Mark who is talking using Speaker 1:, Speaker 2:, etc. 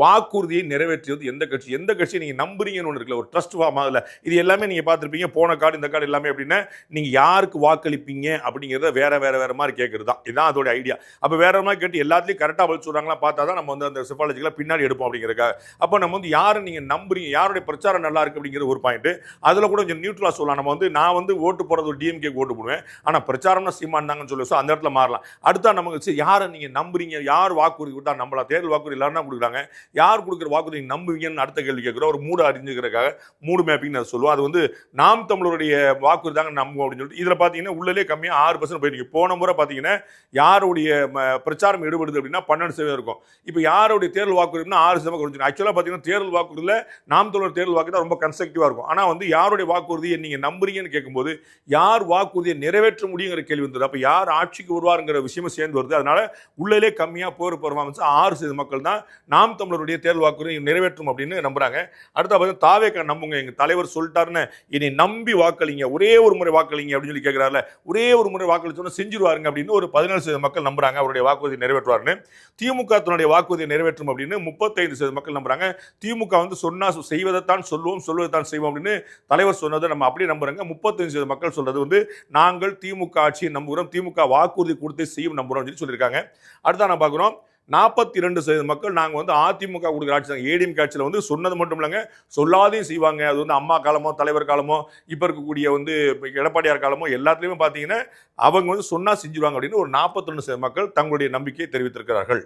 Speaker 1: வாக்குறுதியை நிறைவேற்றியது எந்த கட்சியை நீங்க நம்புறீங்கன்னு ஒன்று இருக்குல்ல, ஒரு ட்ரஸ்ட் ஃபார்ம் ஆகல. இது எல்லாமே நீங்க பார்த்துருப்பீங்க, போன கார்டு இந்த கார்டு எல்லாமே அப்படின்னா நீங்க யாருக்கு வாக்களிப்பீங்க அப்படிங்கிறத வேற மாதிரி கேட்கறது தான். இதுதான் அதோட ஐடியா. அப்ப வேற மாதிரி கேட்டு எல்லாத்துலயும் கரெக்டா பதில் சொல்றாங்களா பார்த்தா தான் நம்ம வந்து அந்த சிபாலஜிக்கலா பின்னாடி எடுப்போம் அப்படிங்கிறதுக்காக. அப்போ நம்ம வந்து யாரை நீங்க நம்புறீங்க, யாருடைய பிரச்சாரம் நல்லா இருக்கு அப்படிங்கிற ஒரு பாயிண்ட். அதுல கூட கொஞ்சம் நியூட்ரலா சொல்லலாம். நம்ம வந்து நான் வந்து ஓட்டு போறது ஒரு டிஎம்கே ஓட்டு போடுவேன், ஆனா பிரச்சாரம்னா சீமான் தாங்கன்னு சொல்லி அந்த இடத்துல மாறலாம். அடுத்தா நமக்கு யாரை நீங்க நம்புறீங்க, யார் வாக்குறுதி கொடுத்தா நம்பலாம், தேர்தல் வாக்குறுதி எல்லாரும் தான் கொடுக்குறாங்க, யார் கொடுக்குற வாக்குறுதி நம்புவீங்கன்னு அடுத்த கேள்வி கேட்கிறோம். ஒரு மூடு அறிஞ்சுக்கிறதுக்காக மூடு மேப்பிங் சொல்லுவோம். அது வந்து நாம் தமிழருடைய வாக்குறுதி தாங்க நம்புவோம் அப்படின்னு சொல்லிட்டு இதுல பாத்தீங்கன்னா உள்ளே கம்மியா 6% போயிருக்கு. போன முறை பாத்தீங்கன்னா யாருடைய பிரச்சாரம் ஈடுபடுது அப்படின்னா 12% இருக்கும். இப்ப யாருடைய தேர்தல் வாக்குறுதினா 6% குறைஞ்சிருக்கு. ஆக்சுவலா பாத்தீங்கன்னா தேர்தல் வாக்குறுதியில நாம் தமிழர் தேர்தல் வாக்கு தான் ரொம்ப கன்ஸ்ட்ரக்டிவா இருக்கும். ஆனா வந்து யாருடைய வாக்குறுதியை நீங்க நம்புறீங்கன்னு கேட்கும்போது யார் வாக்குறுதியை நிறைவேற்ற முடியுங்கிற கேள்வி வந்தது. அப்ப யார் ஆட்சிக்கு வருவாருங்கிற விஷயமும் சேர்ந்து வருது. அதனால உள்ளே கம்மியா போர் பெர்ஃபார்மன்ஸ் 6% மக்கள் தான் நாம் தமிழருடைய தேர்தல் வாக்குறுதி நிறைவேற்றும் அப்படின்னு நம்புறாங்க. அடுத்த தாவேக்கா நம்புங்க, எங்க தலைவர் சொல்லிட்டாருன்னு என்னை நம்பி வாக்களிங்க, ஒரே ஒரு முறை வாக்களிங்க அப்படின்னு சொல்லி கேட்கிறாருல, ஒரே ஒரு முறை வாக்களிச்சோன்னா செஞ்சிருவாருங்க அப்படின்னு ஒரு 17% மக்கள் நம்புறாங்க அவருடைய வாக்குறுதி நிறைவேற்றுவாருன்னு. திமுக தன்னுடைய வாக்குறுதியை நிறைவேற்றும் அப்படின்னு 35% மக்கள் நம்புறாங்க. திமுக வந்து சொன்னா செய்வதைத்தான் சொல்லுவோம், சொல்வதைத்தான் செய்வோம் அப்படின்னு தலைவர் சொன்னதை நம்ம அப்படியே நம்புறாங்க. 35% மக்கள் சொல்றது வந்து நாங்கள் திமுக ஆட்சியை நம்புகிறோம், திமுக வாக்குறுதி கொடுத்து செய்யும் நம்புறோம் சொல்லியிருக்காங்க. அடுத்த நான் பார்க்கிறோம் 42% மக்கள் நாங்கள் வந்து அதிமுக கொடுக்குற ஆட்சி தான். ஏடிஎம் ஆட்சியில் வந்து சொன்னது மட்டும் இல்லைங்க, சொல்லாதையும் செய்வாங்க. அது வந்து அம்மா காலமோ தலைவர் காலமோ இப்போ இருக்கக்கூடிய வந்து எடப்பாடியார் காலமோ எல்லாத்துலேயுமே பார்த்தீங்கன்னா அவங்க வந்து சொன்னா செஞ்சுருவாங்க அப்படின்னு ஒரு 42% மக்கள் தங்களுடைய நம்பிக்கையை தெரிவித்திருக்கிறார்கள்.